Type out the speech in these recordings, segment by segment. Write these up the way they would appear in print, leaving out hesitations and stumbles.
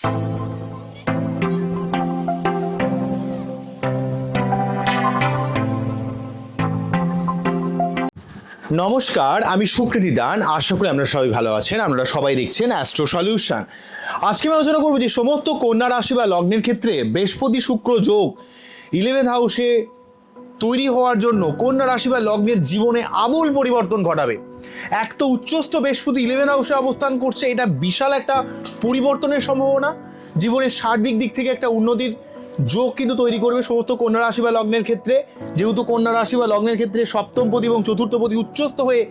নমস্কার, আমি সুকৃতি দান। আশা করি আপনারা সবাই ভালো আছেন। আপনারা সবাই দেখছেন অ্যাস্ট্রো সলিউশন। আজকে আমি আলোচনা করবো যে সমস্ত কন্যা রাশি বা লগ্নের ক্ষেত্রে বৃহস্পতি শুক্র যোগ 11th হাউসে তৈরি হওয়ার জন্য কন্যা রাশি বা লগ্নের জীবনে আমূল পরিবর্তন ঘটাবে। এক তো উচ্চস্থ বৃহস্পতি 11th হাউসে অবস্থান করছে, এটা বিশাল একটা পরিবর্তনের সম্ভাবনা, জীবনের সার্বিক দিক থেকে একটা উন্নতির যোগ কিন্তু তৈরি করবে সমস্ত কন্যা রাশি বা লগ্নের ক্ষেত্রে। যেহেতু কন্যা রাশি বা লগ্নের ক্ষেত্রে সপ্তমপতি এবং চতুর্থপতি উচ্চস্থ হয়ে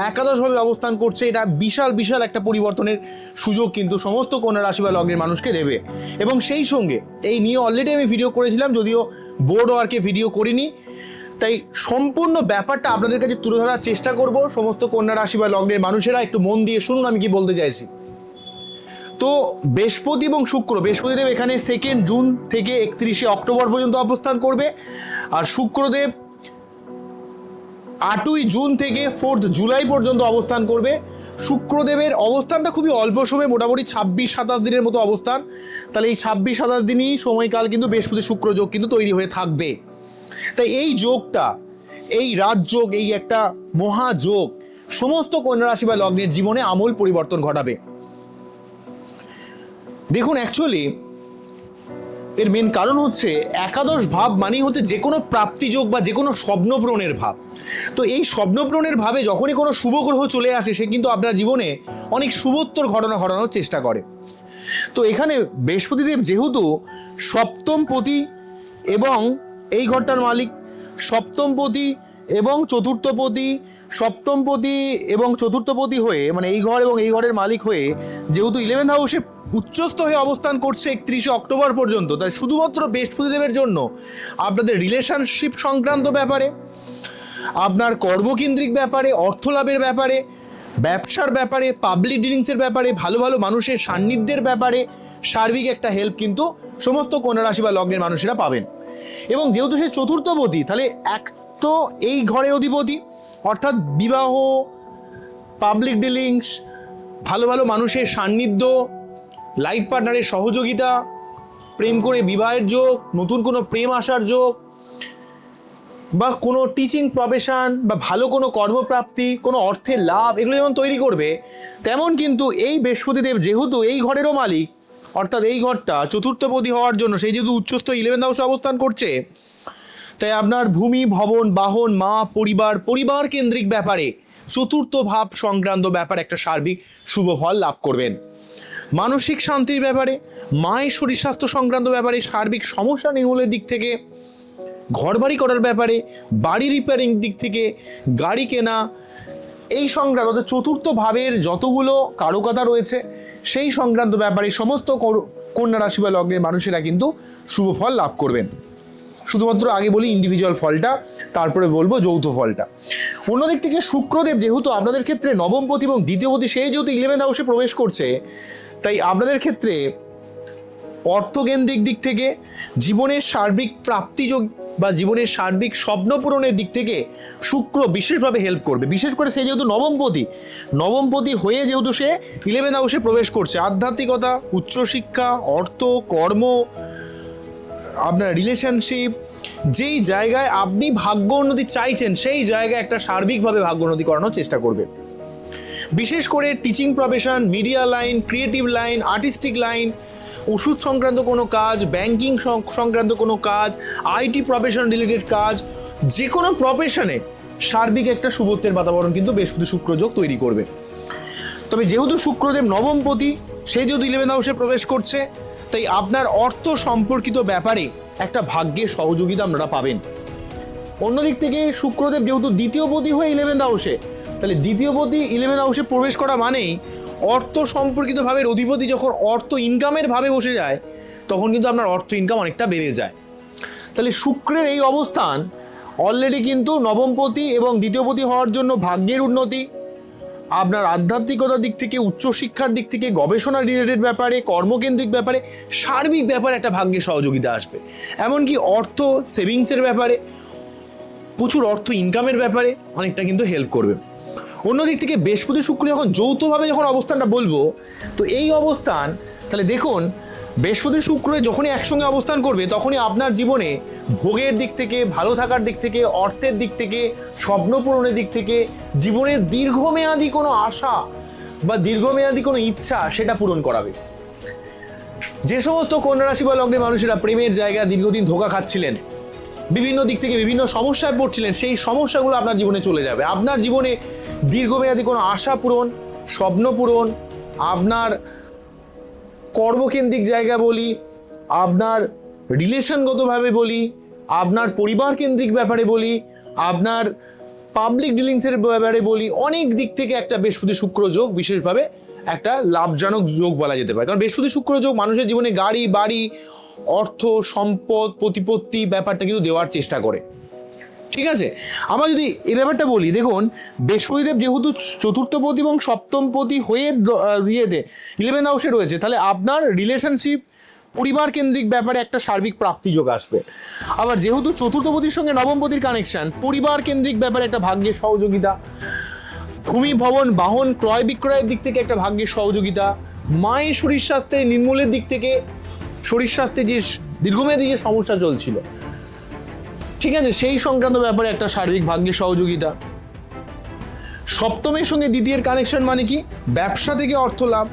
একাদশভাবে অবস্থান করছে, এটা বিশাল একটা পরিবর্তনের সুযোগ কিন্তু সমস্ত কন্যা রাশি বা লগ্নের মানুষকে দেবে। এবং সেই সঙ্গে এই নিয়ে অলরেডি আমি ভিডিও করেছিলাম, যদিও বোর্ড ওয়ার্কে ভিডিও করিনি, তাই সম্পূর্ণ ব্যাপারটা আপনাদের কাছে তুলে ধরার চেষ্টা করব। সমস্ত কন্যা রাশি বা লগ্নের মানুষেরা একটু মন দিয়ে শুনুন আমি কি বলতে চাইছি। তো বৃহস্পতি এবং শুক্র, বৃহস্পতিদেব এখানে 2 জুন থেকে 31 অক্টোবর পর্যন্ত অবস্থান করবে, আর শুক্রদেব 8 জুন থেকে 4 জুলাই পর্যন্ত অবস্থান করবে। শুক্রদেবের অবস্থানটা খুবই অল্প সময়, মোটামুটি 26-27 দিনের মতো অবস্থান। তাহলে এই 26-27 দিনই সময়কাল কিন্তু বৃহস্পতি শুক্র যোগ কিন্তু তৈরি হয়ে থাকবে। তাই এই যোগটা, এই রাজযোগ, এই একটা মহাযোগ সমস্ত কন্যা রাশি বা লগ্নের জীবনে আমূল পরিবর্তন ঘটাবে। দেখুন, অ্যাকচুয়ালি এর মেন কারণ হচ্ছে একাদশ ভাব মানেই হচ্ছে যে কোনো প্রাপ্তিযোগ বা যে কোনো স্বপ্নপূরণের ভাব। তো এই স্বপ্নপূরণের ভাবে যখনই কোনো শুভ গ্রহ চলে আসে, সে কিন্তু আপনার জীবনে অনেক শুভোত্তর ঘটনা ঘটানোর চেষ্টা করে। তো এখানে বৃহস্পতিদেব যেহেতু সপ্তমপতি এবং এই ঘরটার মালিক, সপ্তমপতি এবং চতুর্থপতি, সপ্তমপতি এবং চতুর্থপতি হয়ে, মানে এই ঘর এবং এই ঘরের মালিক হয়ে যেহেতু 11th হাউসে উচ্চস্থ হয়ে অবস্থান করছে 31 অক্টোবর পর্যন্ত, তাই শুধুমাত্র বৃহস্পতিদেবের জন্য আপনাদের রিলেশনশিপ সংক্রান্ত ব্যাপারে, আপনার কর্মকেন্দ্রিক ব্যাপারে, অর্থলাভের ব্যাপারে, ব্যবসার ব্যাপারে, পাবলিক ডিলিংসের ব্যাপারে, ভালো মানুষের সান্নিধ্যের ব্যাপারে সার্বিক একটা হেল্প কিন্তু সমস্ত কন্যা রাশি বা লগ্নের মানুষেরা পাবেন। এবং যেহেতু সে চতুর্থপতি, তাহলে এক তো এই ঘরের অধিপতি, অর্থাৎ বিবাহ, পাবলিক ডিলিংস, ভালো মানুষের সান্নিধ্য, লাইফ পার্টনারের সহযোগিতা, প্রেম করে বিবাহের যোগ, নতুন কোনো প্রেম আসার যোগ, বা কোনো টিচিং প্রফেশন বা ভালো কোনো কর্মপ্রাপ্তি, কোনো অর্থের লাভ, এগুলো যেমন তৈরি করবে, তেমন কিন্তু এই বৃহস্পতিদেব যেহেতু এই ঘরেরও মালিক, অর্থাৎ এই ঘরটা চতুর্থপতি হওয়ার জন্য সেই যেহেতু উচ্চস্থ 11th হাউসে অবস্থান করছে, তাই আপনার ভূমি, ভবন, বাহন, মা, পরিবার কেন্দ্রিক ব্যাপারে চতুর্থ ভাব সংক্রান্ত ব্যাপারে একটা সার্বিক শুভ ফল লাভ করবেন। মানসিক শান্তির ব্যাপারে, মায়ের শরীর স্বাস্থ্য সংক্রান্ত ব্যাপারে, সার্বিক সমস্যা নির্মূলের দিক থেকে, ঘরবাড়ি করার ব্যাপারে, বাড়ি রিপেয়ারিং দিক থেকে, গাড়ি কেনা, এই সংক্রান্ত চতুর্থ ভাবের যতগুলো কারকতা রয়েছে সেই সংক্রান্ত ব্যাপারে সমস্ত কন্যা রাশি বা লগ্নের মানুষেরা কিন্তু শুভ ফল লাভ করবেন। শুধুমাত্র আগে বলি ইন্ডিভিজুয়াল ফলটা, তারপরে বলবো যৌথ ফলটা। অন্যদিক থেকে শুক্রদেব যেহেতু আপনাদের ক্ষেত্রে নবমপতি এবং দ্বিতীয়পতি, সেই যেহেতু 11th হাউসে প্রবেশ করছে, তাই আপনাদের ক্ষেত্রে অর্থকেন্দ্রিক দিক থেকে, জীবনের সার্বিক প্রাপ্তিযোগ বা জীবনের সার্বিক স্বপ্ন পূরণের দিক থেকে শুক্র বিশেষভাবে হেল্প করবে। বিশেষ করে সে যেহেতু নবমপতি হয়ে যেহেতু সে 11th হাউসে প্রবেশ করছে, আধ্যাত্মিকতা, উচ্চশিক্ষা, অর্থ, কর্ম, আপনার রিলেশনশিপ, যেই জায়গায় আপনি ভাগ্য উন্নতি চাইছেন সেই জায়গায় একটা সার্বিকভাবে ভাগ্য উন্নতি করানোর চেষ্টা করবে। বিশেষ করে teaching profession, media line, creative line, artistic line, ওষুধ সংক্রান্ত কোনো কাজ, ব্যাংকিং সংক্রান্ত কোনো কাজ, আইটি প্রফেশন রিলেটেড কাজ, যে কোনো প্রফেশনে সার্বিক একটা শুভত্বের বাতাবরণ কিন্তু বৃহস্পতি শুক্র যোগ তৈরি করবে। তবে যেহেতু শুক্রদেব নবমপতি, সে যেহেতু 11th হাউসে প্রবেশ করছে, তাই আপনার অর্থ সম্পর্কিত ব্যাপারে একটা ভাগ্যের সহযোগিতা আপনারা পাবেন। অন্যদিক থেকে শুক্রদেব যেহেতু দ্বিতীয়পতি হয়ে 11th হাউসে, তাহলে দ্বিতীয়পতি 11th হাউসে প্রবেশ করা মানেই অর্থ সম্পর্কিত ভাবের অধিপতি যখন অর্থ ইনকামের ভাবে বসে যায়, তখন কিন্তু আপনার অর্থ ইনকাম অনেকটা বেড়ে যায়। তাহলে শুক্রের এই অবস্থান অলরেডি কিন্তু নবমপতি এবং দ্বিতীয়পতি হওয়ার জন্য ভাগ্যের উন্নতি, আপনার আধ্যাত্মিকতার দিক থেকে, উচ্চশিক্ষার দিক থেকে, গবেষণা রিলেটেড ব্যাপারে, কর্মকেন্দ্রিক ব্যাপারে, সার্বিক ব্যাপারে একটা ভাগ্যের সহযোগিতা আসবে। এমনকি অর্থ সেভিংসের ব্যাপারে, প্রচুর অর্থ ইনকামের ব্যাপারে অনেকটা কিন্তু হেল্প করবে। অন্যদিক থেকে বৃহস্পতি শুক্র যখন যৌথভাবে যখন অবস্থানটা বলবো, তো এই অবস্থান তাহলে দেখুন বৃহস্পতি শুক্র যখনই একসঙ্গে অবস্থান করবে তখনই আপনার জীবনে ভোগের দিক থেকে, ভালো থাকার দিক থেকে, অর্থের দিক থেকে, স্বপ্ন পূরণের দিক থেকে, জীবনের দীর্ঘমেয়াদী কোনো আশা বা দীর্ঘমেয়াদী কোনো ইচ্ছা সেটা পূরণ করাবে। যে সমস্ত কন্যা রাশি বা লগ্নের মানুষেরা প্রেমের জায়গা দীর্ঘদিন ধোঁকা খাচ্ছিলেন, বিভিন্ন দিক থেকে বিভিন্ন সমস্যায় পড়ছিলেন, সেই সমস্যাগুলো আপনার জীবনে চলে যাবে। আপনার জীবনে দীর্ঘমেয়াদী কোনো আশা পূরণ, স্বপ্ন পূরণ, আপনার কর্মকেন্দ্রিক জায়গা বলি, আপনার রিলেশনগতভাবে বলি, আপনার পরিবার কেন্দ্রিক ব্যাপারে বলি, আপনার পাবলিক ডিলিংসের ব্যাপারে বলি, অনেক দিক থেকে একটা বৃহস্পতি শুক্র যোগ বিশেষভাবে একটা লাভজনক যোগ বলা যেতে পারে। কারণ বৃহস্পতি শুক্র যোগ মানুষের জীবনে গাড়ি, বাড়ি, অর্থ, সম্পদ, প্রতিপত্তি ব্যাপারটা কিন্তু দেওয়ার চেষ্টা করে। ঠিক আছে, আমরা যদি এই ব্যাপারটা বলি, দেখুন বৃহস্পতিদেব যেহেতু চতুর্থপতি এবং সপ্তমপতি হয়ে ইয়েতে 11th হাউসে রয়েছে, তাহলে আপনার রিলেশনশিপ, পরিবার কেন্দ্রিক ব্যাপারে একটা সার্বিক প্রাপ্তি যোগ আসবে। আবার যেহেতু চতুর্থপতির সঙ্গে নবমপতির কানেকশন, পরিবার কেন্দ্রিক ব্যাপারে একটা ভাগ্যের সহযোগিতা, ভূমি, ভবন, বাহন ক্রয় বিক্রয়ের দিক থেকে একটা ভাগ্যের সহযোগিতা, মায়ের শরীর স্বাস্থ্যের নির্মূলের দিক থেকে, শরীর স্বাস্থ্যে যে দীর্ঘমেয়াদী যে সমস্যা চলছিল, ঠিক আছে, সেই সংক্রান্ত ব্যাপারে একটা সার্বিক ভাগ্যের সহযোগিতা। সপ্তমের সঙ্গে দ্বিতীয়ের কানেকশন মানে কি, ব্যবসা থেকে অর্থ লাভ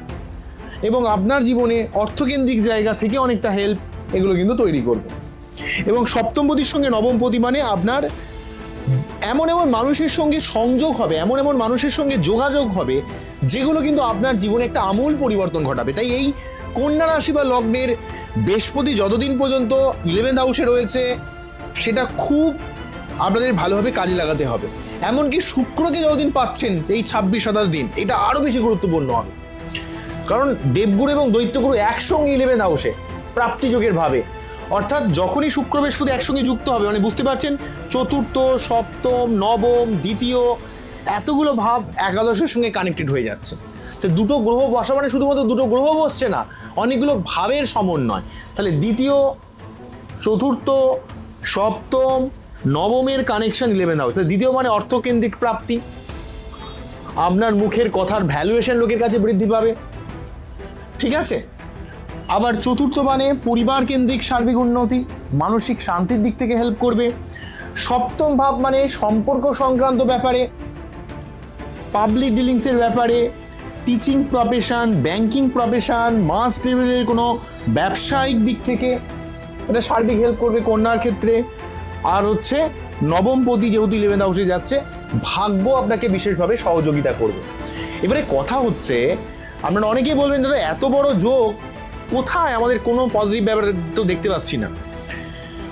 এবং আপনার জীবনে অর্থকেন্দ্রিক জায়গা থেকে অনেকটা হেল্প, এগুলো কিন্তু তৈরি করবে। এবং সপ্তমপতির সঙ্গে নবমপতি মানে আপনার এমন এমন মানুষের সঙ্গে সংযোগ হবে, এমন এমন মানুষের সঙ্গে যোগাযোগ হবে যেগুলো কিন্তু আপনার জীবনে একটা আমূল পরিবর্তন ঘটাবে। তাই এই কন্যা রাশি বা লগ্নের বৃহস্পতি যতদিন পর্যন্ত 11th হাউসে রয়েছে সেটা খুব আপনাদের ভালোভাবে কাজে লাগাতে হবে। এমনকি শুক্রকে যতদিন পাচ্ছেন এই 26-27 দিন, এটা আরও বেশি গুরুত্বপূর্ণ হবে। কারণ দেবগুরু এবং দৈত্যগুরু একসঙ্গে 11th হাউসে প্রাপ্তিযোগের ভাবে, অর্থাৎ যখনই শুক্র বৃহস্পতি একসঙ্গে যুক্ত হবে, মানে বুঝতে পারছেন চতুর্থ, সপ্তম, নবম, দ্বিতীয় এতগুলো ভাব একাদশের সঙ্গে কানেক্টেড হয়ে যাচ্ছে। তো দুটো গ্রহ বসা মানে শুধুমাত্র দুটো গ্রহ বসছে না, অনেকগুলো ভাবের সমন্বয়। তাহলে দ্বিতীয়, চতুর্থ, সপ্তম, নবমের কানেকশন 11th হাউস। দ্বিতীয় মানে অর্থকেন্দ্রিক প্রাপ্তি, আপনার মুখের কথার ভ্যালুয়েশন লোকের কাছে বৃদ্ধি পাবে। ঠিক আছে, আবার চতুর্থ মানে পরিবার কেন্দ্রিক সার্বিক উন্নতি, মানসিক শান্তির দিক থেকে হেল্প করবে। সপ্তম ভাব মানে সম্পর্ক সংক্রান্ত ব্যাপারে, পাবলিক ডিলিংসের ব্যাপারে, টিচিং প্রফেশন, ব্যাংকিং প্রফেশন, মাস লেভেলের কোনো ব্যবসায়িক দিক থেকে এটা সার্বিক হেল্প করবে কন্যার ক্ষেত্রে। আর হচ্ছে নবমপতি যেহেতু 11th হাউসে যাচ্ছে, ভাগ্য আপনাকে বিশেষভাবে সহযোগিতা করবে। এবারে কথা হচ্ছে, আপনারা অনেকেই বলবেন দাদা এত বড় যোগ কোথায়, আমাদের কোনো পজিটিভ ব্যাপার তো দেখতে পাচ্ছি না।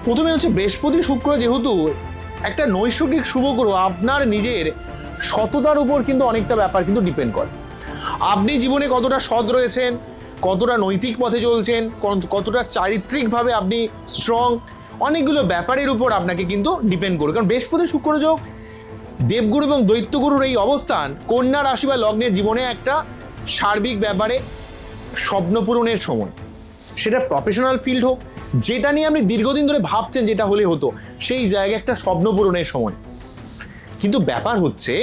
প্রথমে হচ্ছে বৃহস্পতি শুক্র যেহেতু একটা নৈসর্গিক শুভ গ্রহ, আপনার নিজের সততার উপর কিন্তু অনেকটা ব্যাপার কিন্তু ডিপেন্ড করে। আপনি জীবনে কতটা সৎ রয়েছেন, কতটা নৈতিক পথে চলছেন, কতটা চারিত্রিকভাবে আপনি স্ট্রং, অনেকগুলো ব্যাপারের উপর আপনাকে কিন্তু ডিপেন্ড করবে। কারণ বৃহস্পতি শুক্র যোগ, দেবগুরু এবং দৈত্যগুরুর এই অবস্থান কন্যা রাশি বা লগ্নের জীবনে একটা সার্বিক ব্যাপারে স্বপ্ন পূরণের সময়, সেটা প্রফেশনাল ফিল্ড হোক, যেটা নিয়ে আপনি দীর্ঘদিন ধরে ভাবছেন যেটা হলে হতো, সেই জায়গায় একটা স্বপ্ন পূরণের সময়। কিন্তু ব্যাপার হচ্ছে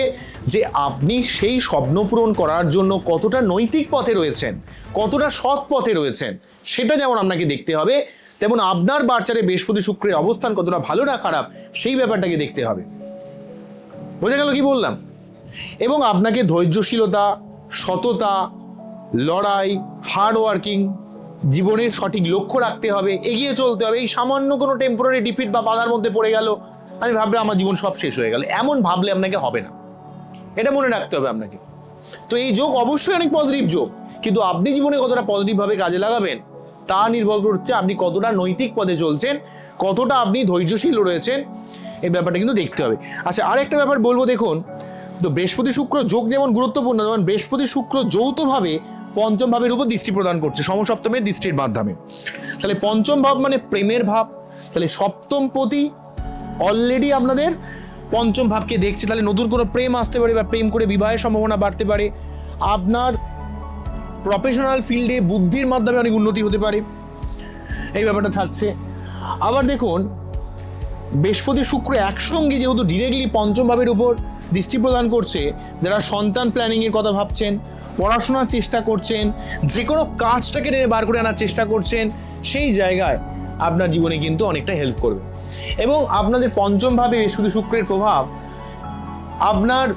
যে আপনি সেই স্বপ্ন পূরণ করার জন্য কতটা নৈতিক পথে রয়েছেন, কতটা সৎ পথে রয়েছেন, সেটা যেমন আপনাকে দেখতে হবে, তেমন আপনার বার্চারে বৃহস্পতি শুক্রের অবস্থান কতটা ভালো না খারাপ সেই ব্যাপারটাকে দেখতে হবে। বোঝা গেল কি বললাম? এবং আপনাকে ধৈর্যশীলতা, সততা, লড়াই, হার্ড ওয়ার্কিং, জীবনের সঠিক লক্ষ্য রাখতে হবে, এগিয়ে চলতে হবে। এই সামান্য কোনো টেম্পোরারি ডিফিট বা বাধার মধ্যে পড়ে গেল, আমি ভাবলে আমার জীবন সব শেষ হয়ে গেল, এমন ভাবলে আপনাকে হবে না, এটা মনে রাখতে হবে আপনাকে। তো এই যোগ অবশ্যই অনেক পজিটিভ যোগ, কিন্তু আপনি জীবনে কতটা পজিটিভভাবে কাজে লাগাবেন তা নির্ভর করছে আপনি কতটা নৈতিক পথে চলছেন, কতটা আপনি ধৈর্যশীল রয়েছেন, এই ব্যাপারটা কিন্তু দেখতে হবে। আচ্ছা, আরেকটা ব্যাপার বলবো, দেখুন তো বৃহস্পতি শুক্র যোগ যেমন গুরুত্বপূর্ণ, যেমন বৃহস্পতি শুক্র যৌথভাবে পঞ্চম ভাবের উপর দৃষ্টি প্রদান করছে সমসপ্তমের দৃষ্টির মাধ্যমে। তাহলে পঞ্চম ভাব মানে প্রেমের ভাব, তাহলে সপ্তম পতি অলরেডি আপনাদের পঞ্চম ভাবকে দেখছে, তাহলে নতুন কোনো প্রেম আসতে পারে বা প্রেম করে বিবাহের সম্ভাবনা বাড়তে পারে। আপনার প্রফেশনাল ফিল্ডে বুদ্ধির মাধ্যমে অনেক উন্নতি হতে পারে, এই ব্যাপারটা থাকছে। আবার দেখুন বৃহস্পতি শুক্র একসঙ্গে যেহেতু ডিরেক্টলি পঞ্চম ভাবের উপর দৃষ্টি প্রদান করছে, যারা সন্তান প্ল্যানিংয়ের কথা ভাবছেন, পড়াশোনার চেষ্টা করছেন, যে কোনো কাজটাকে টেনে বার করে আনার চেষ্টা করছেন, সেই জায়গায় আপনার জীবনে কিন্তু অনেকটা হেল্প করবে। এবং আপনাদের পঞ্চম ভাবে শুধু শুক্রের প্রভাব আপনার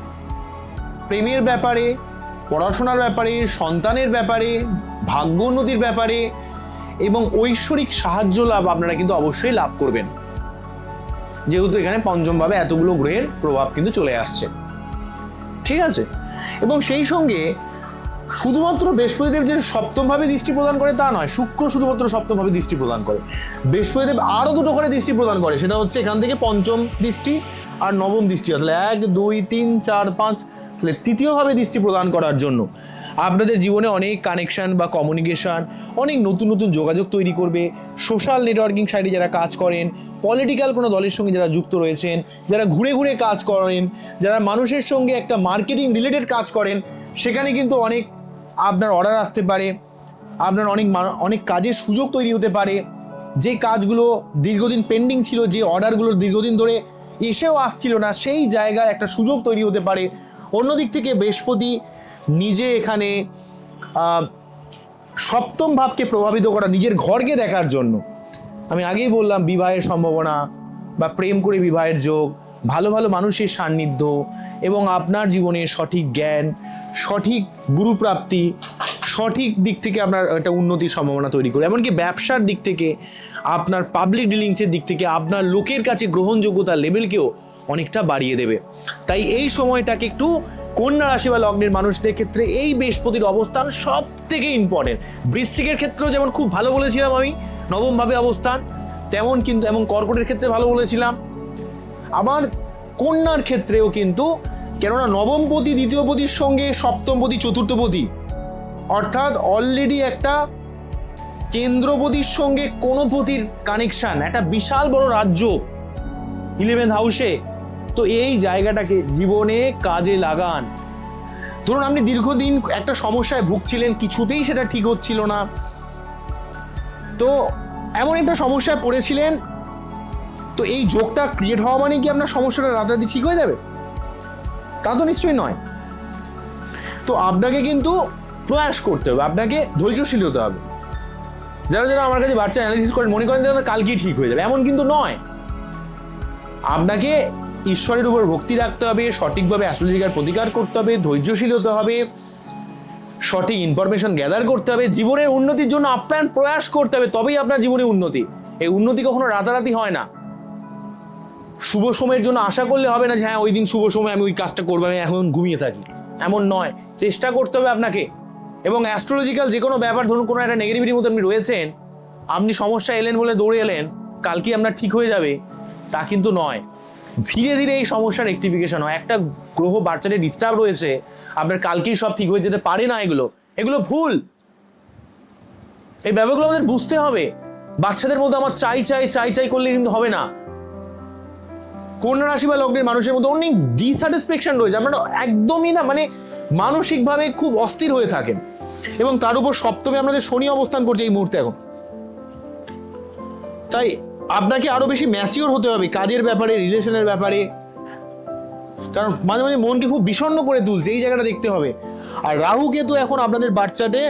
প্রেমের ব্যাপারে, পড়াশোনার ব্যাপারে, সন্তানের ব্যাপারে, ভাগ্য উন্নতির ব্যাপারে এবং ঐশ্বরিক সাহায্য লাভ আপনারা কিন্তু অবশ্যই লাভ করবেন, যেহেতু এখানে পঞ্চমভাবে এতগুলো গ্রহের প্রভাব কিন্তু চলে আসছে। ঠিক আছে? এবং সেই সঙ্গে শুধুমাত্র বৃহস্পতিদেব যে সপ্তমভাবে দৃষ্টি প্রদান করে তা নয়, শুক্র শুধুমাত্র সপ্তমভাবে দৃষ্টি প্রদান করে, বৃহস্পতিদেব আরও দুটো করে দৃষ্টি প্রদান করে। সেটা হচ্ছে এখান থেকে পঞ্চম দৃষ্টি আর নবম দৃষ্টি, তাহলে 1 2 3 4 5, তাহলে তৃতীয়ভাবে দৃষ্টি প্রদান করার জন্য আপনাদের জীবনে অনেক কানেকশন বা কমিউনিকেশন, অনেক নতুন নতুন যোগাযোগ তৈরি করবে। সোশ্যাল নেটওয়ার্কিং সাইডে যারা কাজ করেন, পলিটিক্যাল কোনো দলের সঙ্গে যারা যুক্ত রয়েছেন, যারা ঘুরে ঘুরে কাজ করেন, যারা মানুষের সঙ্গে একটা মার্কেটিং রিলেটেড কাজ করেন, সেখানে কিন্তু অনেক আপনার অর্ডার আসতে পারে, আপনার অনেক কাজের সুযোগ তৈরি হতে পারে। যে কাজগুলো দীর্ঘদিন পেন্ডিং ছিল, যে অর্ডারগুলো দীর্ঘদিন ধরে এসেও আসছিল না, সেই জায়গায় একটা সুযোগ তৈরি হতে পারে। অন্যদিক থেকে বৃহস্পতি নিজে এখানে সপ্তম ভাবকে প্রভাবিত করা, নিজের ঘরকে দেখার জন্য, আমি আগেই বললাম বিবাহের সম্ভাবনা বা প্রেম করে বিবাহের যোগ, ভালো ভালো মানুষের সান্নিধ্য এবং আপনার জীবনে সঠিক জ্ঞান, সঠিক গুরুপ্রাপ্তি, সঠিক দিক থেকে আপনার একটা উন্নতির সম্ভাবনা তৈরি করে। এমনকি ব্যবসার দিক থেকে, আপনার পাবলিক ডিলিংসের দিক থেকে আপনার লোকের কাছে গ্রহণযোগ্যতার লেভেলকেও অনেকটা বাড়িয়ে দেবে। তাই এই সময়টাকে একটু কন্যা রাশি বা লগ্নের মানুষদের ক্ষেত্রে এই বৃহস্পতির অবস্থান সব থেকে ইম্পর্টেন্ট। বৃশ্চিকের ক্ষেত্রেও যেমন খুব ভালো বলেছিলাম আমি নবমভাবে অবস্থান, তেমন কিন্তু এবং কর্কটের ক্ষেত্রে ভালো বলেছিলাম, আবার কন্যার ক্ষেত্রেও কিন্তু, কেননা নবমপতি দ্বিতীয়পতির সঙ্গে সপ্তমপতি চতুর্থপতি, অর্থাৎ অলরেডি একটা কেন্দ্রপতির সঙ্গে কোনো পতির কানেকশন, একটা বিশাল বড় রাজ্য 11th হাউসে। তো এই জায়গাটাকে জীবনে কাজে লাগান। ধরুন আপনি দীর্ঘদিন একটা সমস্যায় ভুগছিলেন, কিছুতেই সেটা ঠিক হচ্ছিল না, তো এমন একটা সমস্যায় পড়েছিলেন, তো এই যোগটা ক্রিয়েট হওয়া মানে কি আপনার সমস্যাটা রাতারাতি ঠিক হয়ে যাবে? তা তো নিশ্চয়ই নয়। তো আপনাকে কিন্তু প্রয়াস করতে হবে, আপনাকে ধৈর্যশীল হতে হবে। যারা যারা আমার কাছে বাচ্চা অ্যানালিসিস করেন মনে করেন যে কালকেই ঠিক হয়ে যাবে, এমন কিন্তু নয়। আপনাকে ঈশ্বরের উপর ভক্তি রাখতে হবে, সঠিকভাবে অ্যাস্ট্রোলজিক্যাল প্রতিকার করতে হবে, ধৈর্যশীল হতে হবে, সঠিক ইনফরমেশন গ্যাদার করতে হবে, জীবনের উন্নতির জন্য আপ্রাণ প্রয়াস করতে হবে, তবেই আপনার জীবনে উন্নতি। এই উন্নতি কখনো রাতারাতি হয় না। শুভ সময়ের জন্য আশা করলে হবে না যে হ্যাঁ ওই দিন শুভ সময় আমি ওই কাজটা করবো, আমি এখন ঘুমিয়ে থাকি, এমন নয়। চেষ্টা করতে হবে আপনাকে। এবং অ্যাস্ট্রোলজিক্যাল যে কোনো ব্যাপার, ধরুন কোনো একটা নেগেটিভিটির মধ্যে আপনি রয়েছেন, আপনি সমস্যা এলেন বলে দৌড়ে এলেন, কালকেই আপনার ঠিক হয়ে যাবে, তা কিন্তু নয়। ধীরে ধীরে এই সমস্যার রেকটিফিকেশন হয়। একটা গ্রহ বাচ্চাদের ডিস্টার্ব রয়েছে, আপনার কালকেই সব ঠিক হয়ে যেতে পারে না, এগুলো ভুল। এই ব্যাপারগুলো আমাদের বুঝতে হবে। বাচ্চাদের মধ্যে আমার চাই চাই চাই চাই করলে কিন্তু হবে না। কন্যা রাশি বা লগ্নের মানুষের মধ্যে অনেক ডিস্যাটিসফ্যাকশন রয়েছে, আপনারা একদমই না মানে মানসিকভাবে খুব অস্থির হয়ে থাকেন। এবং তার উপর সপ্তমে আমাদের শনি অবস্থান করছে এই মুহূর্তে এখন। তাই আপনাকে আরো বেশি ম্যাচিওর হতে হবে কাজের ব্যাপারে, রিলেশনের ব্যাপারে, কারণ মাঝে মাঝে মনকে খুব বিষণ্ণ করে তুলছে, এই জায়গাটা দেখতে হবে। আর রাহু কেতু এখন আপনাদের বাচ্চাটে,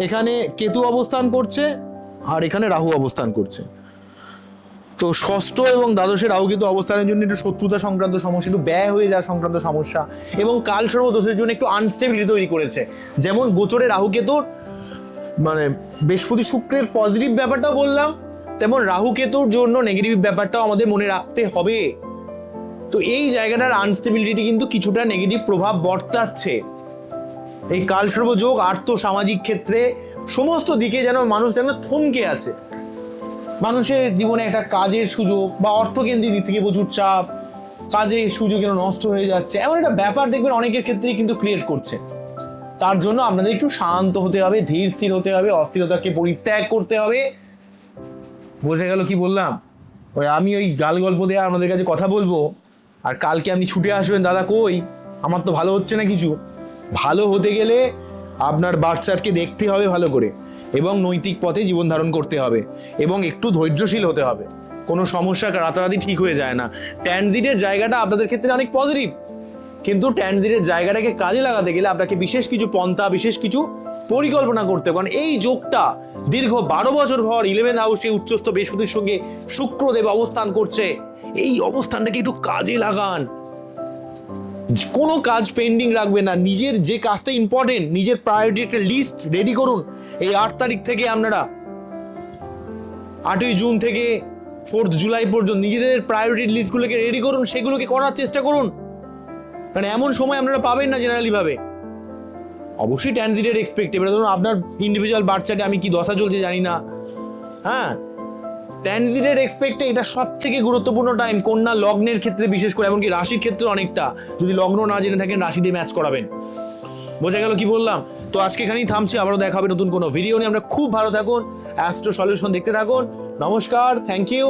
এখানে কেতু অবস্থান করছে আর এখানে রাহু অবস্থান করছে। তো ষষ্ঠ এবং দ্বাদশে রাহু কেতু অবস্থানের জন্য একটু শত্রুতা সংক্রান্ত সমস্যা, একটু ব্যয় হয়ে যাওয়া সংক্রান্ত সমস্যা এবং কালসর্প দোষের জন্য একটু আনস্টেবিলিটি তৈরি করেছে। যেমন গোচরে রাহু কেতুর মানে বৃহস্পতি শুক্রের পজিটিভ ব্যাপারটা বললাম, তেমন রাহু কেতুর জন্য নেগেটিভ ব্যাপারটাও আমাদের মনে রাখতে হবে। তো এই জায়গাটার আনস্টেবিলিটি কিন্তু কিছুটা নেগেটিভ প্রভাব বর্তাচ্ছে। এই কালসর্প যোগ আর্থ সামাজিক ক্ষেত্রে সমস্ত দিকে যেন মানুষ যেন থমকে আছে। মানুষের জীবনে একটা কাজের সুযোগ বা অর্থকেন্দ্রিক দিক থেকে প্রচুর চাপ, কাজের সুযোগ যেন নষ্ট হয়ে যাচ্ছে, এমন একটা ব্যাপার দেখবেন অনেকের ক্ষেত্রেই কিন্তু ক্রিয়েট করছে। তার জন্য আপনাদের একটু শান্ত হতে হবে, ধীর স্থির হতে হবে, অস্থিরতাকে পরিত্যাগ করতে হবে। বোঝা গেল কি বললাম? আমি ওই গাল গল্প দিয়ে আপনাদের কাছে কথা বলবো, আর কালকে আপনি ছুটে আসবেন, দাদা কই আমার তো ভালো হচ্ছে না কিছু। ভালো হতে গেলে আপনার বাচ্চাকে দেখতে হবে ভালো করে, এবং নৈতিক পথে জীবন ধারণ করতে হবে, এবং একটু ধৈর্যশীল হতে হবে। কোনো সমস্যা রাতারাতি ঠিক হয়ে যায় না। ট্রানজিটের জায়গাটা আপনাদের ক্ষেত্রে অনেক পজিটিভ, কিন্তু ট্রানজিটের জায়গাটাকে কাজে লাগাতে গেলে আপনাকে বিশেষ কিছু পন্থা, বিশেষ কিছু পরিকল্পনা করতে হবে। কারণ এই যোগটা দীর্ঘ 12 বছর ভর 11th হাউসে উচ্চস্থ বৃহস্পতির সঙ্গে শুক্রদেব অবস্থান করছে। এই অবস্থানটাকে একটু কাজে লাগান, কোনো কাজ পেন্ডিং রাখবেন না। নিজের যে কাজটা ইম্পর্টেন্ট, নিজের প্রায়োরিটি একটা লিস্ট রেডি করুন। এই 8 তারিখ থেকে আপনারা 8ই জুন থেকে 4th জুলাই পর্যন্ত নিজেদের প্রায়োরিটি লিস্টগুলোকে রেডি করুন, সেগুলোকে করার চেষ্টা করুন। কারণ এমন সময় আপনারা পাবেন না জেনারেলি ভাবে। অবশ্যই ট্রানজিটের এক্সপেক্ট, এবার ধরুন আপনার ইন্ডিভিজুয়াল বার্থ চার্টে আমি কি দশা চলছে জানি না, হ্যাঁ, ট্রানজিটের এক্সপেক্টে এটা সব থেকে গুরুত্বপূর্ণ টাইম। কন্যা লগ্নের ক্ষেত্রে বিশেষ করে, এমনকি রাশির ক্ষেত্রে অনেকটা, যদি লগ্ন না জেনে থাকেন রাশি দিয়ে ম্যাচ করাবেন। বোঝা গেল কি বললাম? তো আজকে এখানেই থামছি, আবারও দেখা হবে নতুন কোনো ভিডিও নিয়ে। আমরা খুব ভালো থাকুন, অ্যাস্ট্রো সলিউশন দেখতে থাকুন। নমস্কার, থ্যাংক ইউ।